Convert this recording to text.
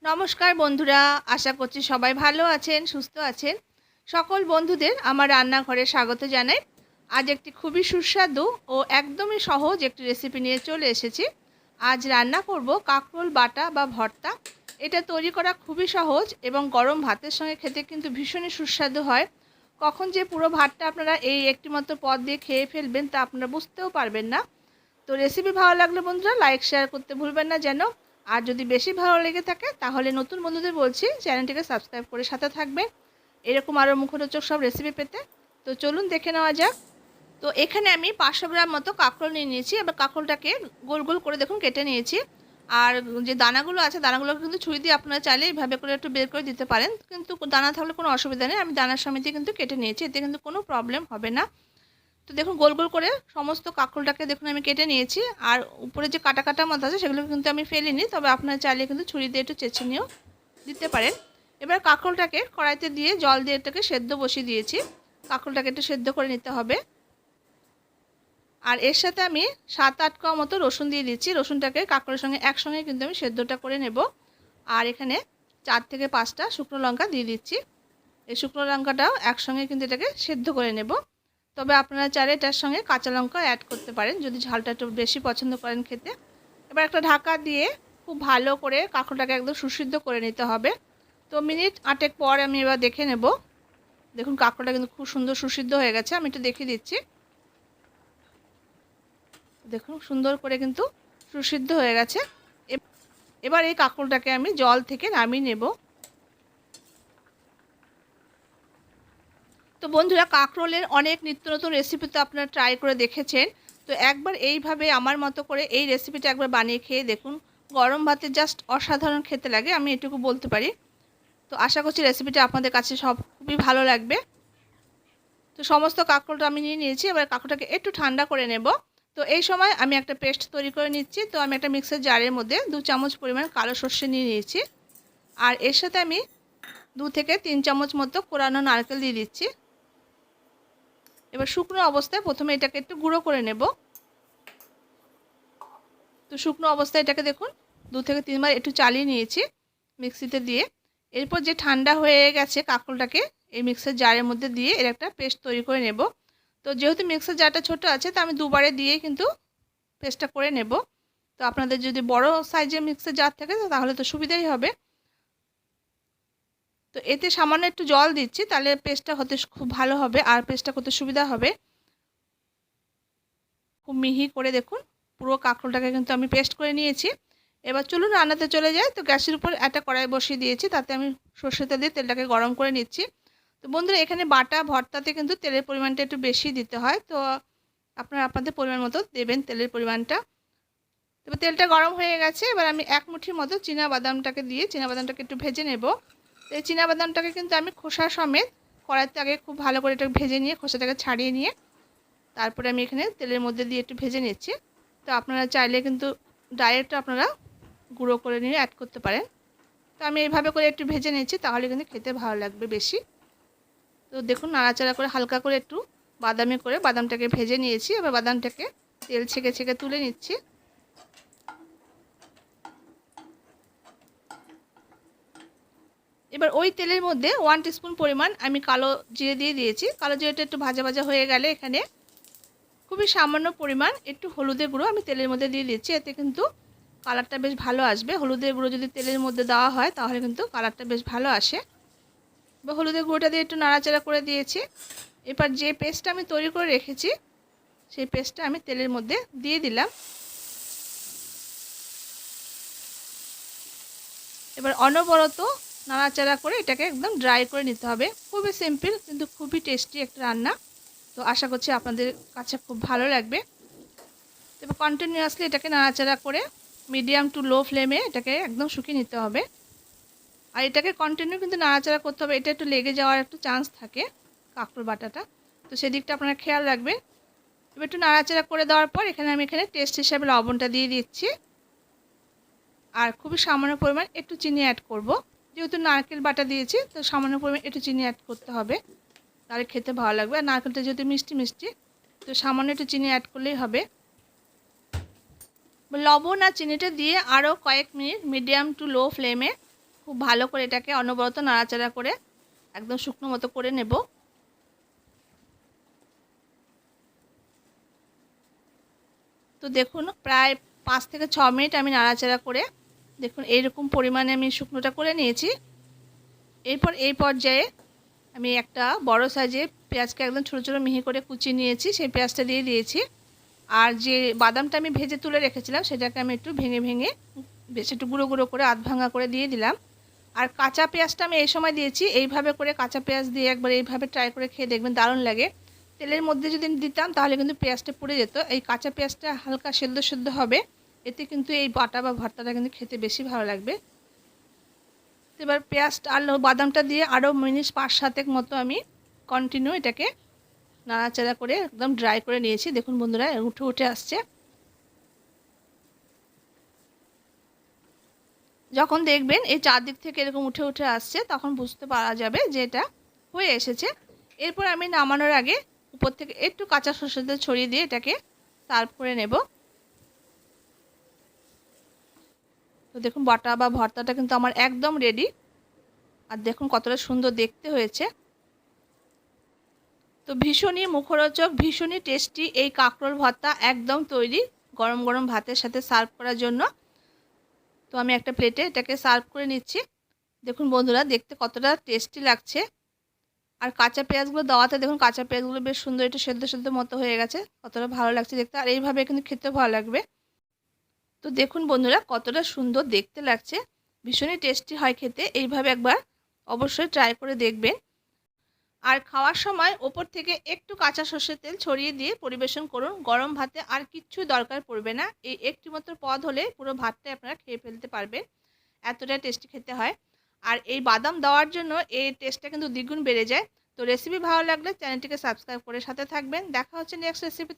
নমস্কার বন্ধুরা, আশা করছি সবাই ভালো আছেন, সুস্থ আছেন। সকল বন্ধুদের আমার রান্নাঘরে স্বাগত জানাই। আজ একটি খুবই সুস্বাদু ও একদমই সহজ একটি রেসিপি নিয়ে চলে এসেছি। আজ রান্না করব কাঁকরোল বাটা বা ভর্তা। এটা তৈরি করা খুবই সহজ এবং গরম ভাতের সঙ্গে খেতে কিন্তু ভীষণই সুস্বাদু হয়। কখন যে পুরো ভাতটা আপনারা এই একটি মাত্র পদ দিয়ে খেয়ে ফেলবেন তা আপনারা বুঝতেও পারবেন না। তো রেসিপি ভালো লাগলে বন্ধুরা লাইক শেয়ার করতে ভুলবেন না যেন। আর যদি বেশি ভালো লেগে থাকে তাহলে নতুন বন্ধুদের বলছি চ্যানেলটিকে সাবস্ক্রাইব করে সাথে থাকবেন এরকম আরও মুখরোচক সব রেসিপি পেতে। তো চলুন দেখে নেওয়া যাক। তো এখানে আমি 500 গ্রাম মতো কাঁকরোল নিয়ে নিয়েছি। এবার কাঁকরোলটাকে গোল গোল করে দেখুন কেটে নিয়েছি। আর যে দানাগুলো আছে দানাগুলোকে কিন্তু ছুরি দিয়ে আপনারা চাইলে এইভাবে করে একটু বের করে দিতে পারেন, কিন্তু দানা থাকলে কোনো অসুবিধা নেই। আমি দানার সমেতই কিন্তু কেটে নিয়েছি, এতে কিন্তু কোনো প্রবলেম হবে না। তো দেখুন গোল গোল করে সমস্ত কাঁকরোলটাকে দেখুন আমি কেটে নিয়েছি। আর উপরে যে কাটা কাটা মতো আছে সেগুলো কিন্তু আমি ফেলিনি, তবে আপনারা চাইলে কিন্তু ছুরি দিয়ে একটু চেঁচে নিয়েও দিতে পারেন। এবার কাঁকরোলটাকে কড়াইতে দিয়ে জল দিয়ে এটাকে সেদ্ধ বসিয়ে দিয়েছি। কাঁকরোলটাকে একটু সেদ্ধ করে নিতে হবে। আর এর সাথে আমি 7-8 কোয়া মতো রসুন দিয়ে দিচ্ছি। রসুনটাকে কাঁকরোলের সঙ্গে একসঙ্গে কিন্তু আমি সেদ্ধটা করে নেব। আর এখানে 4 থেকে 5টা শুকনো লঙ্কা দিয়ে দিচ্ছি। এই শুকনো লঙ্কাটাও একসঙ্গে কিন্তু এটাকে সেদ্ধ করে নেব। তবে আপনারা চাইলে এটার সঙ্গে কাঁচা লঙ্কা অ্যাড করতে পারেন যদি ঝালটা একটু বেশি পছন্দ করেন খেতে। এবার একটা ঢাকা দিয়ে খুব ভালো করে কাঁকরোলটাকে একদম সুসিদ্ধ করে নিতে হবে। তো মিনিট 8 পর আমি এবার দেখে নেব। দেখুন কাঁকরোলটা কিন্তু খুব সুন্দর সুসিদ্ধ হয়ে গেছে, আমি একটু দেখিয়ে দিচ্ছি। দেখুন সুন্দর করে কিন্তু সুসিদ্ধ হয়ে গেছে। এবার এই কাঁকরোলটাকে আমি জল থেকে নামিয়ে নেব। তো বন্ধুরা, কাঁকরোলের অনেক নিত্য নতুন রেসিপি তো আপনারা ট্রাই করে দেখেছেন। তো একবার এইভাবে আমার মতো করে এই রেসিপিটা একবার বানিয়ে খেয়ে দেখুন। গরম ভাতে জাস্ট অসাধারণ খেতে লাগে, আমি এটুকু বলতে পারি। তো আশা করছি রেসিপিটা আপনাদের কাছে সব খুবই ভালো লাগবে। তো সমস্ত কাঁকরোলটা আমি নিয়ে নিয়েছি। এবার কাঁকরোলটাকে একটু ঠান্ডা করে নেব। তো এই সময় আমি একটা পেস্ট তৈরি করে নিচ্ছি। তো আমি একটা মিক্সার জারের মধ্যে 2 চামচ পরিমাণ কালো সর্ষে নিয়ে নিয়েছি। আর এর সাথে আমি 2 থেকে 3 চামচ মতো কোরানো নারকেল দিয়ে দিচ্ছি। এবার শুকনো অবস্থায় প্রথমে এটাকে একটু গুঁড়ো করে নেব। তো শুকনো অবস্থায় এটাকে দেখুন 2 থেকে 3 বার একটু চালিয়ে নিয়েছি মিক্সিতে দিয়ে। এরপর যে ঠান্ডা হয়ে গেছে কাঁকরোলটাকে এই মিক্সার জারের মধ্যে দিয়ে এর একটা পেস্ট তৈরি করে নেব। তো যেহেতু মিক্সার জারটা ছোট আছে তো আমি দুবারে দিয়ে কিন্তু পেস্টটা করে নেব। তো আপনাদের যদি বড় সাইজের মিক্সার জার থাকে তাহলে তো সুবিধাই হবে। তো এতে সামান্য একটু জল দিচ্ছি, তাহলে পেস্টটা হতে খুব ভালো হবে আর পেস্টটা করতে সুবিধা হবে। খুব মিহি করে দেখুন পুরো কাঁকরোলটাকে কিন্তু আমি পেস্ট করে নিয়েছি। এবার চলুন রান্নাতে চলে যাই। তো গ্যাসের উপর একটা কড়াই বসিয়ে দিয়েছি, তাতে আমি সর্ষে তেল দিয়ে তেলটাকে গরম করে নিচ্ছি। তো বন্ধুরা, এখানে বাটা ভর্তাতে কিন্তু তেলের পরিমাণটা একটু বেশি দিতে হয়। তো আপনারা আপনাদের পরিমাণ মতো দেবেন তেলের পরিমাণটা। এবার তেলটা গরম হয়ে গেছে। এবার আমি 1 মুঠির মতো বাদামটাকে দিয়ে বাদামটাকে একটু ভেজে নেব। তো এই বাদামটাকে কিন্তু আমি খোসা সমেত কড়াইতে আগে খুব ভালো করে এটা ভেজে নিয়ে খোসাটাকে ছাড়িয়ে নিয়ে তারপরে আমি এখানে তেলের মধ্যে দিয়ে একটু ভেজে নিচ্ছি। তো আপনারা চাইলে কিন্তু ডাইরেক্ট আপনারা গুঁড়ো করে নিয়ে অ্যাড করতে পারেন। তো আমি এইভাবে করে একটু ভেজে নিচ্ছি, তাহলে কিন্তু খেতে ভালো লাগবে বেশি। তো দেখুন নাড়াচাড়া করে হালকা করে একটু বাদামি করে বাদামটাকে ভেজে নিয়েছি। এবার বাদামটাকে তেল ছেঁকে ছেঁকে তুলে নিচ্ছি। এবার ওই তেলের মধ্যে 1 টিস্পুন পরিমাণ আমি কালো জিরে দিয়ে দিয়েছি। কালো জিরেটা একটু ভাজা ভাজা হয়ে গেলে এখানে খুবই সামান্য পরিমাণ একটু হলুদের গুঁড়ো আমি তেলের মধ্যে দিয়ে দিচ্ছি। এতে কিন্তু কালারটা বেশ ভালো আসবে। হলুদের গুঁড়ো যদি তেলের মধ্যে দেওয়া হয় তাহলে কিন্তু কালারটা বেশ ভালো আসে। বা হলুদের গুঁড়োটা দিয়ে একটু নাড়াচাড়া করে দিয়েছি। এবার যে পেস্টটা আমি তৈরি করে রেখেছি সেই পেস্টটা আমি তেলের মধ্যে দিয়ে দিলাম। এবার অনবরত নাড়াচাড়া করে এটাকে একদম ড্রাই করে নিতে হবে। খুবই সিম্পল কিন্তু খুবই টেস্টি একটা রান্না। তো আশা করছি আপনাদের কাছে খুব ভালো লাগবে। এবার কন্টিনিউয়াসলি এটাকে নাড়াচাড়া করে মিডিয়াম টু লো ফ্লেমে এটাকে একদম শুকিয়ে নিতে হবে। আর এটাকে কন্টিনিউ কিন্তু নাড়াচাড়া করতে হবে, এটা একটু লেগে যাওয়ার একটু চান্স থাকে কাঁকরোল বাটাটা। তো সেদিকটা আপনারা খেয়াল রাখবেন। এবার একটু নাড়াচাড়া করে দেওয়ার পর এখানে টেস্ট হিসাবে লবণটা দিয়ে দিচ্ছি। আর খুবই সামান্য পরিমাণ একটু চিনি অ্যাড করব। যেহেতু নারকেল বাটা দিয়েছি তো সামান্য পরিমাণ একটু চিনি অ্যাড করতে হবে, তাহলে খেতে ভালো লাগবে। আর নারকেলটা যেহেতু মিষ্টি মিষ্টি তো সামান্য একটু চিনি অ্যাড করলেই হবে। লবণ আর চিনিটা দিয়ে আরও কয়েক মিনিট মিডিয়াম টু লো ফ্লেমে খুব ভালো করে এটাকে অনবরত নাড়াচাড়া করে একদম শুকনো মতো করে নেব। তো দেখুন প্রায় 5 থেকে 6 মিনিট আমি নাড়াচাড়া করে দেখুন এইরকম পরিমাণে আমি শুকনোটা করে নিয়েছি। এরপর এই পর্যায়ে আমি একটা বড় সাইজে পেঁয়াজকে একদম ছোটো ছোটো মিহি করে কুচিয়ে নিয়েছি, সেই পেঁয়াজটা দিয়ে দিয়েছি। আর যে বাদামটা আমি ভেজে তুলে রেখেছিলাম সেটাকে আমি একটু ভেঙে ভেঙে বেশ একটু গুঁড়ো গুঁড়ো করে আধ ভাঙা করে দিয়ে দিলাম। আর কাঁচা পেঁয়াজটা আমি এই সময় দিয়েছি। এইভাবে করে কাঁচা পেঁয়াজ দিয়ে একবার এইভাবে ট্রাই করে খেয়ে দেখবেন, দারুণ লাগে। তেলের মধ্যে যদি দিতাম তাহলে কিন্তু পেঁয়াজটা পুড়ে যেত। এই কাঁচা পেঁয়াজটা হালকা সেদ্ধ সেদ্ধ হবে, এতে কিন্তু এই বাটা বা ভর্তাটা কিন্তু খেতে বেশি ভালো লাগবে। তো এবার পেঁয়াজটা আর বাদামটা দিয়ে আরও মিনিট 5-7 মতো আমি কন্টিনিউ এটাকে নাড়াচাড়া করে একদম ড্রাই করে নিয়েছি। দেখুন বন্ধুরা উঠে উঠে আসছে। যখন দেখবেন এই চারদিক থেকে এরকম উঠে উঠে আসছে তখন বুঝতে পারা যাবে যে এটা হয়ে এসেছে। এরপর আমি নামানোর আগে উপর থেকে একটু কাঁচা সরষের তেল ছড়িয়ে দিয়ে এটাকে সার্ভ করে নেব। তো দেখুন বাটা বা ভর্তাটা কিন্তু আমার একদম রেডি। আর দেখুন কতটা সুন্দর দেখতে হয়েছে। তো ভীষণই মুখরোচক, ভীষণই টেস্টি এই কাঁকরোল ভর্তা একদম তৈরি গরম গরম ভাতের সাথে সার্ভ করার জন্য। তো আমি একটা প্লেটে এটাকে সার্ভ করে নিচ্ছি। দেখুন বন্ধুরা দেখতে কতটা টেস্টি লাগছে। আর কাঁচা পেঁয়াজগুলো দেওয়াতে দেখুন কাঁচা পেঁয়াজগুলো বেশ সুন্দর একটু সেদ্ধ সেদ্ধ মতো হয়ে গেছে, কতটা ভালো লাগছে দেখতে। আর এইভাবে কিন্তু খেতে ভালো লাগবে। তো দেখুন বন্ধুরা কতটা সুন্দর দেখতে লাগছে, ভীষণই টেস্টি হয় খেতে। এইভাবে একবার অবশ্যই ট্রাই করে দেখবেন। আর খাওয়ার সময় ওপর থেকে একটু কাঁচা সর্ষের তেল ছড়িয়ে দিয়ে পরিবেশন করুন। গরম ভাতে আর কিচ্ছু দরকার পড়বে না। এই একটি মাত্র পদ হলে পুরো ভাতটাই আপনারা খেয়ে ফেলতে পারবেন, এতটা টেস্টি খেতে হয়। আর এই বাদাম দেওয়ার জন্য এই টেস্টটা কিন্তু দ্বিগুণ বেড়ে যায়। তো রেসিপি ভালো লাগলে চ্যানেলটিকে সাবস্ক্রাইব করে সাথে থাকবেন। দেখা হচ্ছে নেক্সট রেসিপিতে।